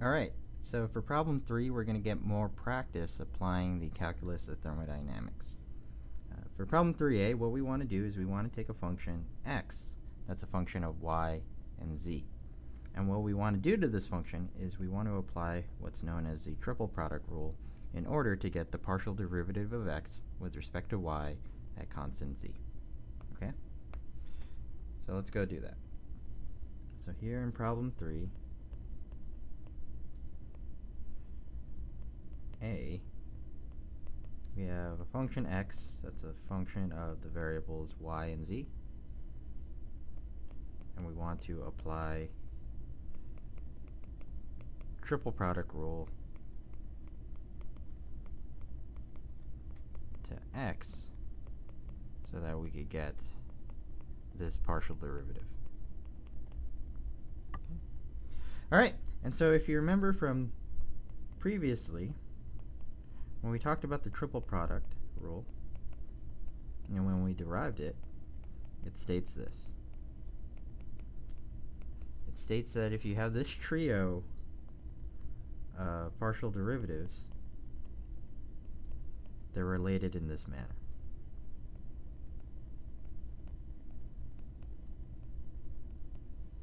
Alright, so for problem 3, we're going to get more practice applying the calculus of thermodynamics. For problem 3a, what we want to do is we want to take a function x, that's a function of y and z. And what we want to do to this function is we want to apply what's known as the triple product rule in order to get the partial derivative of x with respect to y at constant z. Okay? So let's go do that. So here in problem 3, A, we have a function x that's a function of the variables y and z, and we want to apply triple product rule to x so that we could get this partial derivative. Alright, and so if you remember from previously, when we talked about the triple product rule, and when we derived it, it states this. It states that if you have this trio of partial derivatives, they're related in this manner.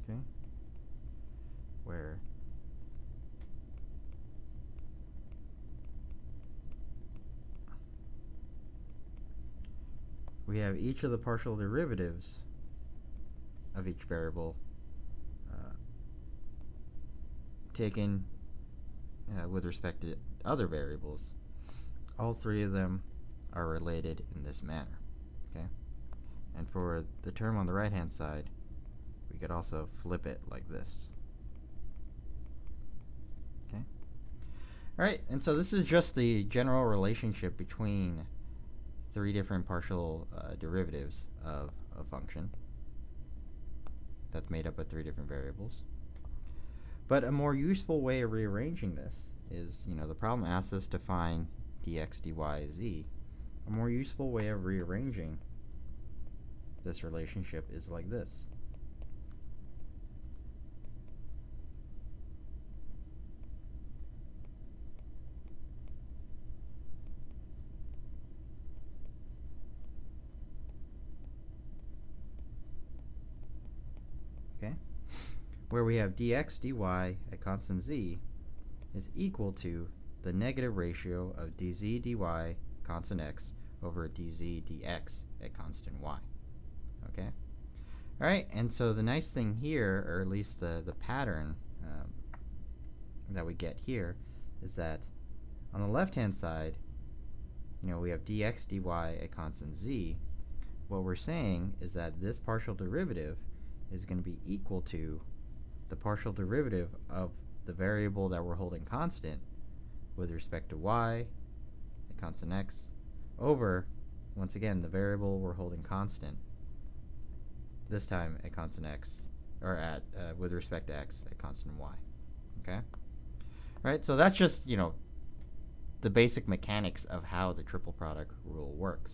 Okay? Where we have each of the partial derivatives of each variable taken with respect to other variables. All three of them are related in this manner. Okay? And for the term on the right hand side, we could also flip it like this. Okay? Alright, and so this is just the general relationship between three different partial derivatives of a function that's made up of three different variables. But a more useful way of rearranging this is, the problem asks us to find dx, dy, z. A more useful way of rearranging this relationship is like this. Okay? Where we have dx, dy at constant z is equal to the negative ratio of dz, dy constant x over dz, dx at constant y. Okay? Alright, and so the nice thing here, or at least the pattern that we get here, is that on the left-hand side, we have dx, dy at constant z. What we're saying is that this partial derivative is going to be equal to the partial derivative of the variable that we're holding constant with respect to y at constant x over, once again, the variable we're holding constant, this time at constant x, or at with respect to x at constant y. Okay? Right? So that's just, the basic mechanics of how the triple product rule works.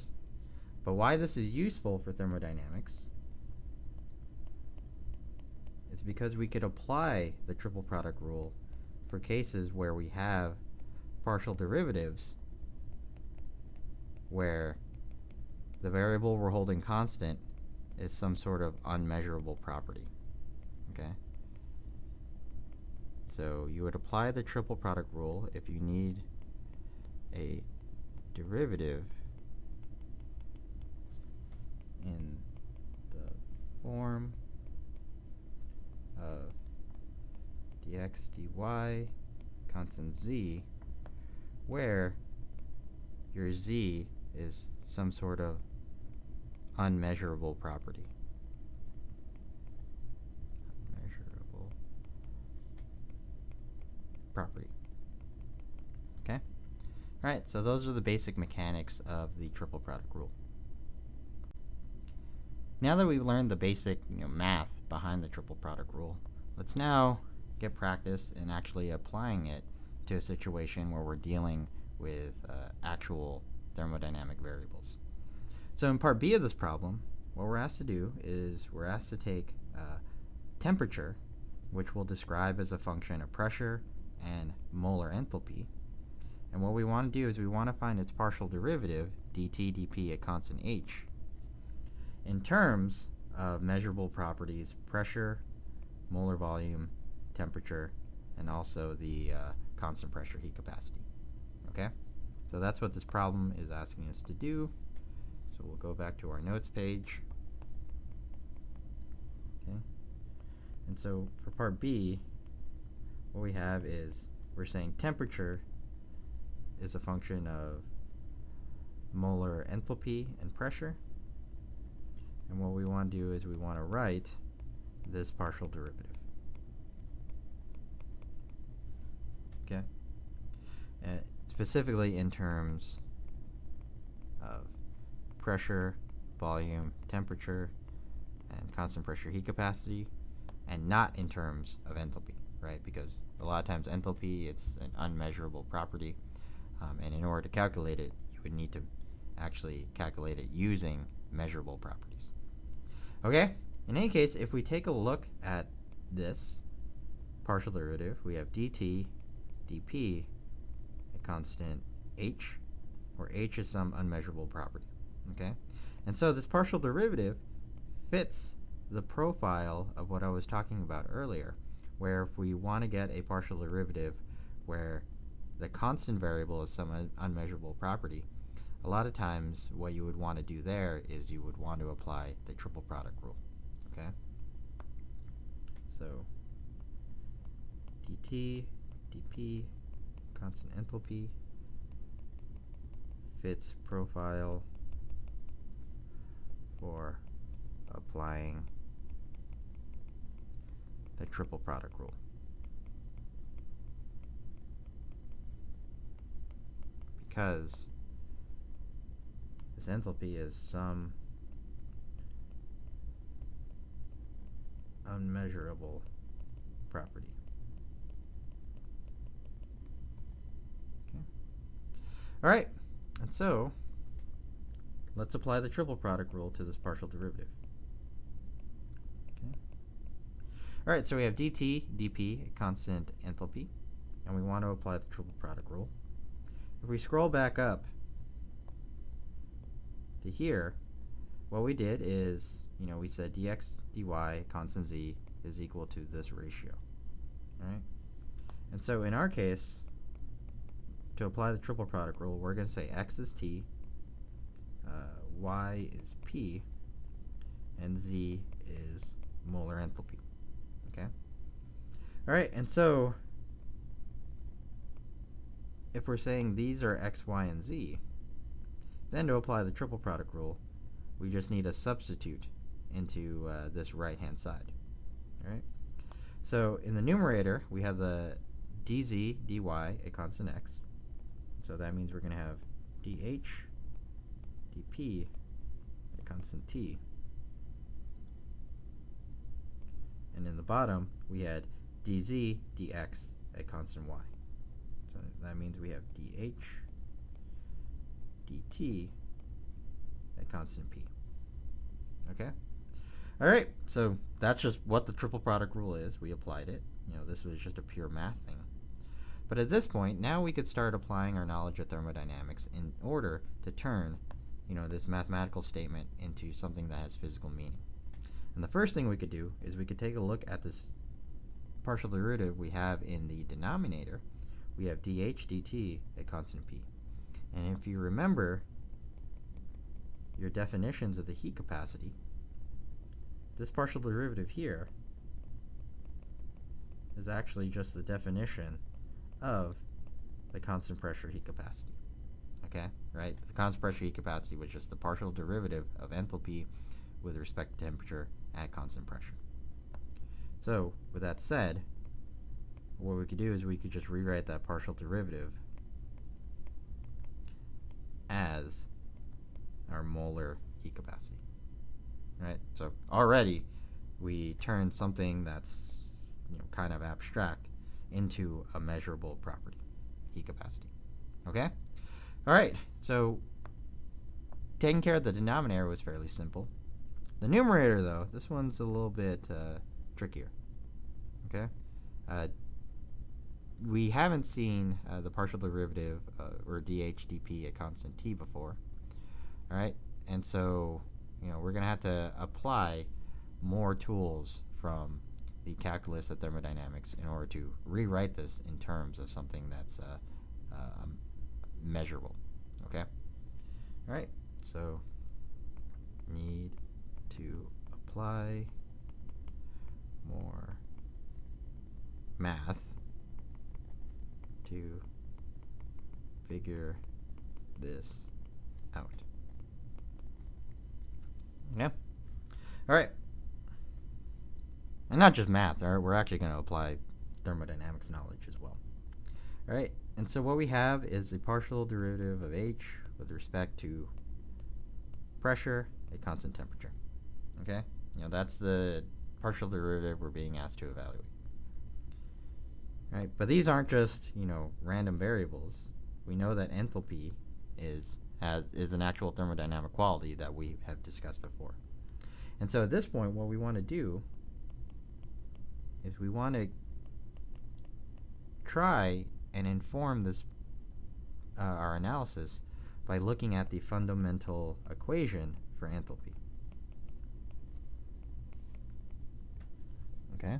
But why this is useful for thermodynamics is because we could apply the triple product rule for cases where we have partial derivatives where the variable we're holding constant is some sort of unmeasurable property. Okay? So you would apply the triple product rule if you need a derivative in the form of dx, dy constant z, where your z is some sort of unmeasurable property. Unmeasurable property. Okay? Alright, so those are the basic mechanics of the triple product rule. Now that we've learned the basic math behind the triple product rule, let's now get practice in actually applying it to a situation where we're dealing with actual thermodynamic variables. So in part B of this problem, what we're asked to do is we're asked to take temperature, which we'll describe as a function of pressure and molar enthalpy. And what we want to do is we want to find its partial derivative, dt dp at constant h, in terms of measurable properties, pressure, molar volume, temperature, and also the constant pressure heat capacity. Okay? So that's what this problem is asking us to do. So we'll go back to our notes page. Okay? And so for part B, what we have is we're saying temperature is a function of molar enthalpy and pressure. And what we want to do is we want to write this partial derivative. Okay? And specifically in terms of pressure, volume, temperature, and constant pressure heat capacity, and not in terms of enthalpy, right? Because a lot of times enthalpy, it's an unmeasurable property, and in order to calculate it, you would need to actually calculate it using measurable properties. Okay? In any case, if we take a look at this partial derivative, we have dt dp at constant h, where h is some unmeasurable property. Okay? And so this partial derivative fits the profile of what I was talking about earlier, where if we want to get a partial derivative where the constant variable is some unmeasurable property, a lot of times what you would want to do there is you would want to apply the triple product rule. Okay? So dt dp constant enthalpy fits profile for applying the triple product rule. Because this enthalpy is some unmeasurable property. Okay. All right, and so let's apply the triple product rule to this partial derivative. Okay. All right, so we have dt dp at constant enthalpy, and we want to apply the triple product rule. If we scroll back up to here, what we did is, we said dx dy constant z is equal to this ratio. All right? And so in our case, to apply the triple product rule, we're going to say x is t, y is p, and z is molar enthalpy. Okay? All right, and so if we're saying these are x, y, and z, then to apply the triple product rule, we just need to substitute into this right-hand side. All right? So in the numerator, we have the dz dy at constant x. So that means we're going to have dh dp at constant t. And in the bottom, we had dz dx at constant y. So that means we have dh dt at constant p. Okay? All right, so that's just what the triple product rule is. We applied it. This was just a pure math thing. But at this point, now we could start applying our knowledge of thermodynamics in order to turn, this mathematical statement into something that has physical meaning. And the first thing we could do is we could take a look at this partial derivative we have in the denominator. We have dh dt at constant p. And if you remember your definitions of the heat capacity, this partial derivative here is actually just the definition of the constant pressure heat capacity. Okay, right? The constant pressure heat capacity was just the partial derivative of enthalpy with respect to temperature at constant pressure. So, with that said, what we could do is we could just rewrite that partial derivative as our molar heat capacity. Right? So already we turned something that's kind of abstract into a measurable property, heat capacity. Okay? All right, so taking care of the denominator was fairly simple. The numerator, though, this one's a little bit trickier. Okay? we haven't seen the partial derivative or dH dP at constant t before. All right, and so we're going to have to apply more tools from the calculus of thermodynamics in order to rewrite this in terms of something that's measurable. Okay. All right. So need to apply more math to figure this out. Yeah. All right. And not just math. All right. We're actually going to apply thermodynamics knowledge as well. All right. And so what we have is the partial derivative of H with respect to pressure at constant temperature. Okay? That's the partial derivative we're being asked to evaluate. Right? But these aren't just, random variables. We know that enthalpy is an actual thermodynamic quality that we have discussed before. And so at this point, what we want to do is we want to try and inform this our analysis by looking at the fundamental equation for enthalpy. Okay?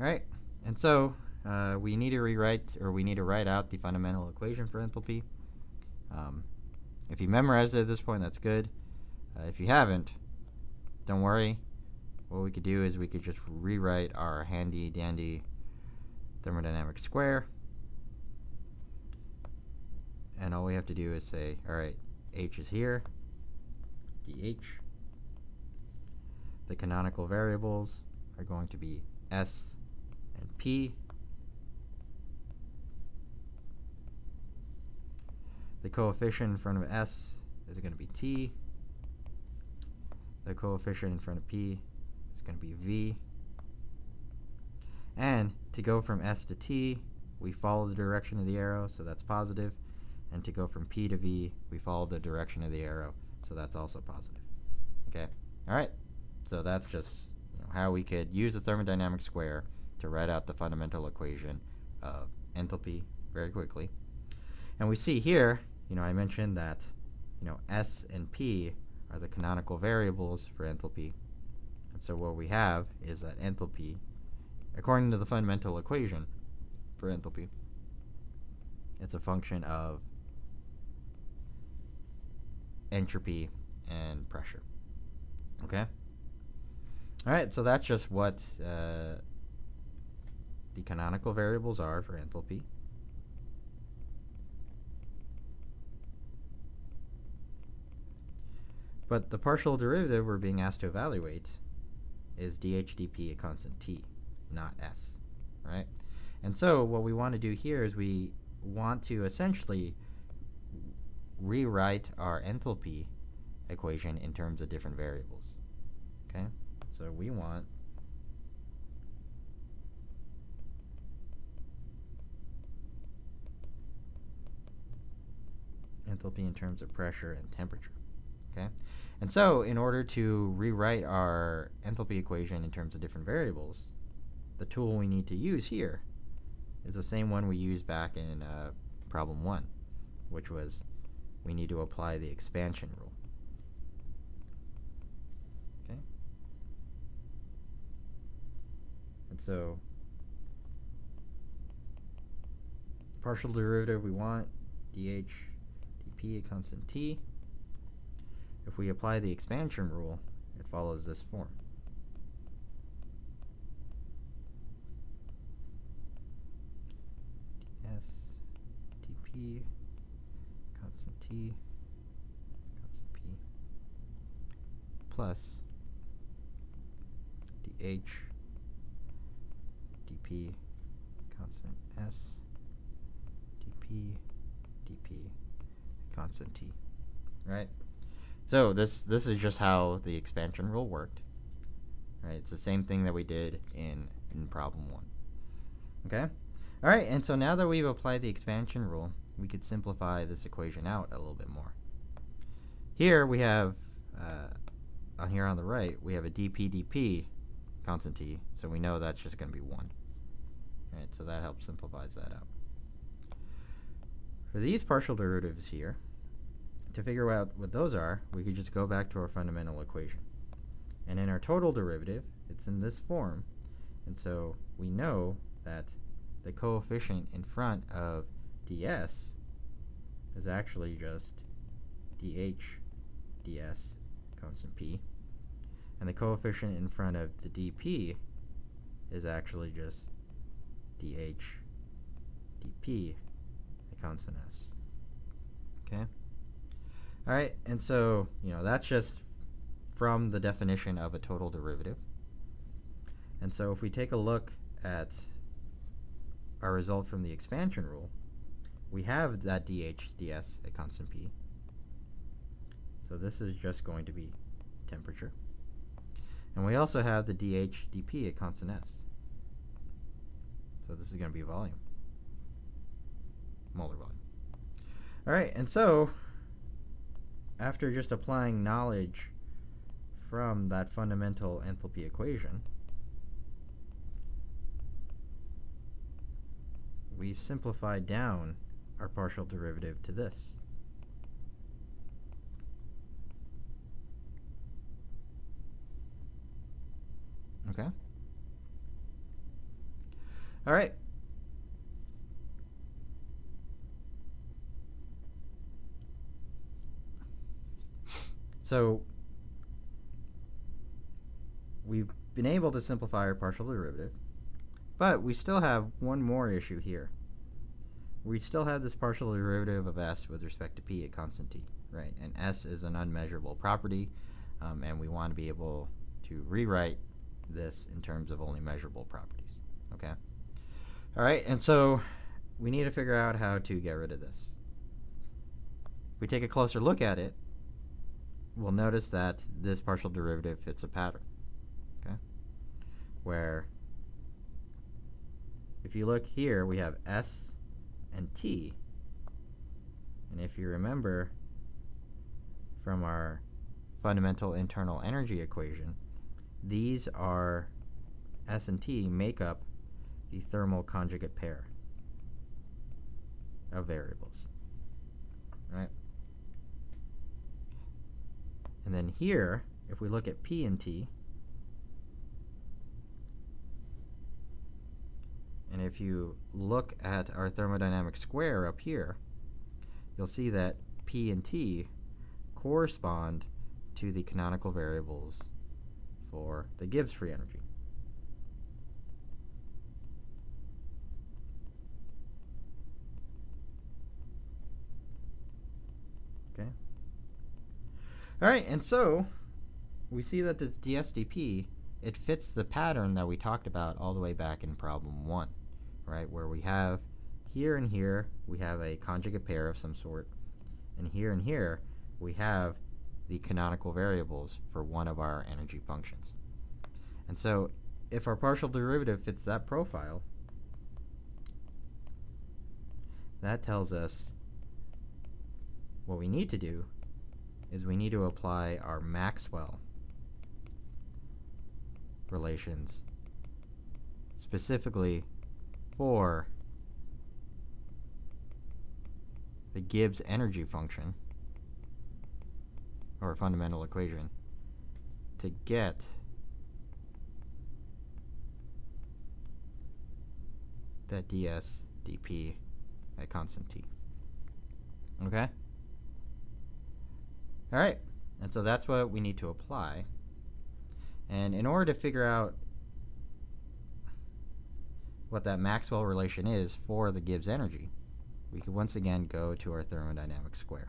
All right. And so we need to write out the fundamental equation for enthalpy. If you memorized it at this point, that's good. If you haven't, don't worry. What we could do is we could just rewrite our handy dandy thermodynamic square. And all we have to do is say, all right, H is here, dH. The canonical variables are going to be S and P. The coefficient in front of S is going to be T. The coefficient in front of P is going to be V. And to go from S to T, we follow the direction of the arrow, so that's positive. And to go from P to V, we follow the direction of the arrow, so that's also positive. Okay? All right. So that's just how we could use the thermodynamic square to write out the fundamental equation of enthalpy very quickly. And we see here, I mentioned that, S and P are the canonical variables for enthalpy. And so what we have is that enthalpy, according to the fundamental equation for enthalpy, it's a function of entropy and pressure. Okay? All right, so that's just what the canonical variables are for enthalpy. But the partial derivative we're being asked to evaluate is dH dP at constant t, not S. Right? And so what we want to do here is we want to essentially rewrite our enthalpy equation in terms of different variables. Okay? So we want enthalpy in terms of pressure and temperature. Okay? And so in order to rewrite our enthalpy equation in terms of different variables, the tool we need to use here is the same one we used back in problem 1, which was we need to apply the expansion rule. Okay? And so partial derivative we want, dH dP at constant t. If we apply the expansion rule, it follows this form. ds dP constant t constant p plus dH dP constant s dP dP constant t. Right? So this is just how the expansion rule worked. Right? It's the same thing that we did in problem 1. Okay? All right, and so now that we've applied the expansion rule, we could simplify this equation out a little bit more. Here we have, here on the right, we have a dP dP constant t, so we know that's just going to be 1. Right, so that helps simplifies that out. For these partial derivatives here, to figure out what those are, we could just go back to our fundamental equation. And in our total derivative, it's in this form, and so we know that the coefficient in front of ds is actually just dh ds constant p, and the coefficient in front of the dp is actually just dh dp a constant s. Okay? Alright, and so, that's just from the definition of a total derivative. And so if we take a look at our result from the expansion rule, we have that dh ds at constant p. So this is just going to be temperature. And we also have the dh dp at constant s. So this is going to be volume. Molar volume. Alright, and so after just applying knowledge from that fundamental enthalpy equation, we've simplified down our partial derivative to this. Okay? All right. So we've been able to simplify our partial derivative, but we still have one more issue here. We still have this partial derivative of s with respect to p at constant t, right? And s is an unmeasurable property, and we want to be able to rewrite this in terms of only measurable properties. Okay? All right, and so we need to figure out how to get rid of this. If we take a closer look at it, we'll notice that this partial derivative fits a pattern. Okay? Where if you look here, we have s and t. And if you remember from our fundamental internal energy equation, these are s and t make up the thermal conjugate pair of variables. Right? And then here, if we look at p and t, and if you look at our thermodynamic square up here, you'll see that p and t correspond to the canonical variables for the Gibbs free energy. Okay? All right, and so we see that this ds/dp, it fits the pattern that we talked about all the way back in problem 1, right? Where we have here and here, we have a conjugate pair of some sort, and here we have the canonical variables for one of our energy functions. And so if our partial derivative fits that profile, that tells us what we need to do is we need to apply our Maxwell relations specifically for the Gibbs energy function, or fundamental equation, to get that ds dp at constant t. Okay? All right, and so that's what we need to apply. And in order to figure out what that Maxwell relation is for the Gibbs energy, we could once again go to our thermodynamic square.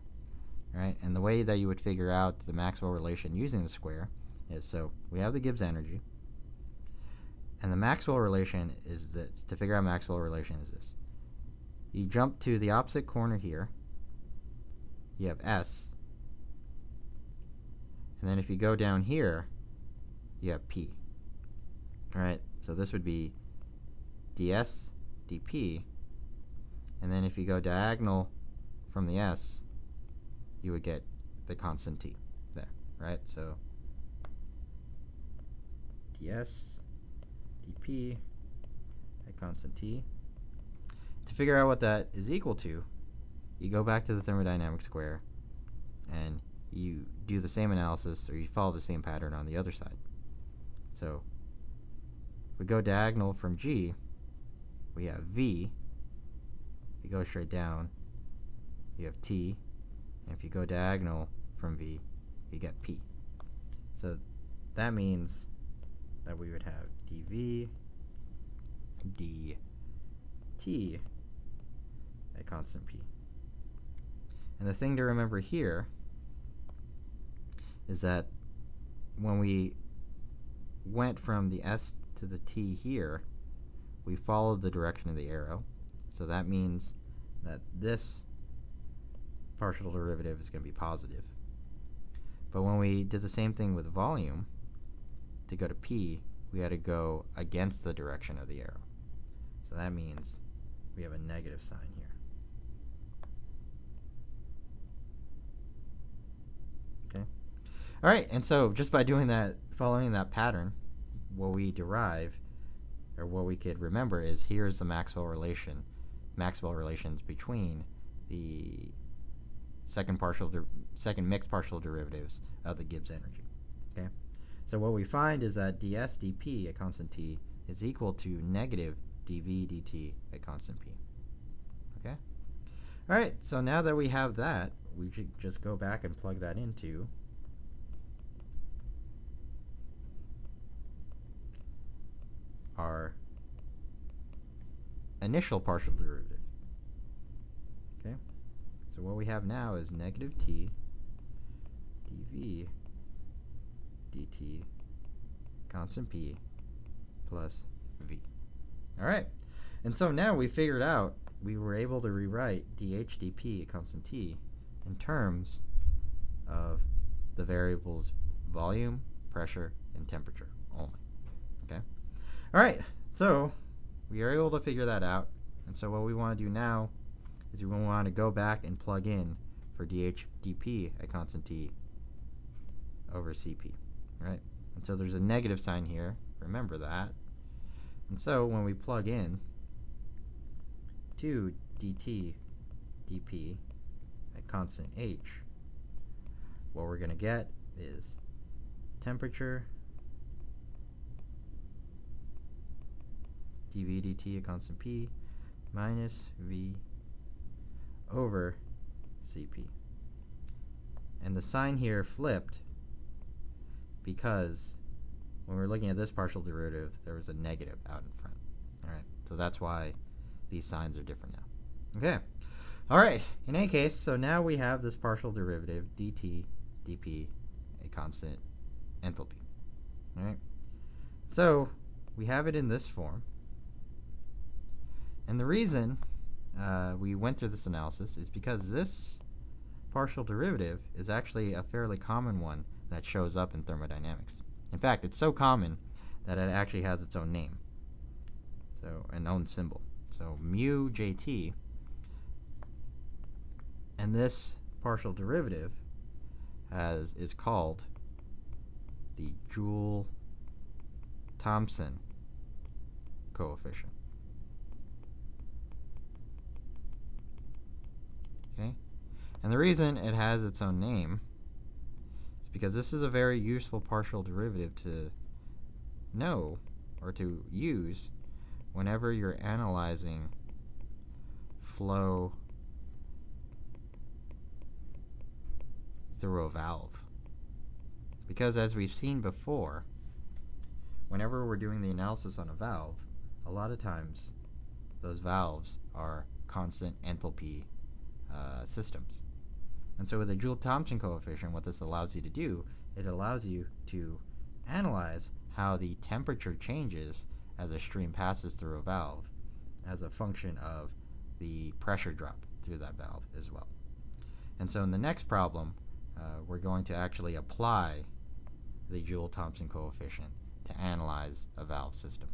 All right? And the way that you would figure out the Maxwell relation using the square is, so we have the Gibbs energy, and the Maxwell relation is this. To figure out Maxwell relation is this. You jump to the opposite corner here, you have s, and then if you go down here, you have p. All right? So this would be ds dp, and then if you go diagonal from the s, you would get the constant t there, right? So ds dP at constant T. To figure out what that is equal to, you go back to the thermodynamic square and you do the same analysis, or you follow the same pattern on the other side. So if we go diagonal from G, we have V. If you go straight down, you have T. And if you go diagonal from V, you get P. So that means that we would have dV dt at constant P. And the thing to remember here is that when we went from the S to the T here, we followed the direction of the arrow. So that means that this partial derivative is going to be positive. But when we did the same thing with volume, to go to P, we had to go against the direction of the arrow. So that means we have a negative sign here. Okay. All right, and so just by doing that, following that pattern, what we derive, or what we could remember, is here's the Maxwell relations between the second mixed partial derivatives of the Gibbs energy. Okay. So what we find is that ds dP at constant T is equal to negative dV dt at constant P. Okay? All right, so now that we have that, we should just go back and plug that into our initial partial derivative. Okay? So what we have now is negative T dV dt constant P plus V. All right. And so now we figured out, we were able to rewrite dH dP at constant T in terms of the variables volume, pressure, and temperature only. Okay? All right. So we are able to figure that out. And so what we want to do now is we want to go back and plug in for dH dP at constant T over Cp. Right? And so there's a negative sign here. Remember that. And so when we plug in to dt dP at constant H, what we're going to get is temperature dV dt at constant P minus V over Cp. And the sign here flipped because when we're looking at this partial derivative, there was a negative out in front. All right, so that's why these signs are different now. Okay, all right, in any case, so now we have this partial derivative, dt dP, a constant enthalpy. All right, so we have it in this form. And the reason we went through this analysis is because this partial derivative is actually a fairly common one that shows up in thermodynamics. In fact, it's so common that it actually has its own name, so an own symbol. So mu jt, and this partial derivative is called the Joule-Thomson coefficient. Okay, and the reason it has its own name is because this is a very useful partial derivative to know or to use whenever you're analyzing flow through a valve. Because as we've seen before, whenever we're doing the analysis on a valve, a lot of times those valves are constant enthalpy systems. And so with the Joule-Thomson coefficient, what this allows you to do, it allows you to analyze how the temperature changes as a stream passes through a valve as a function of the pressure drop through that valve as well. And so in the next problem, we're going to actually apply the Joule-Thomson coefficient to analyze a valve system.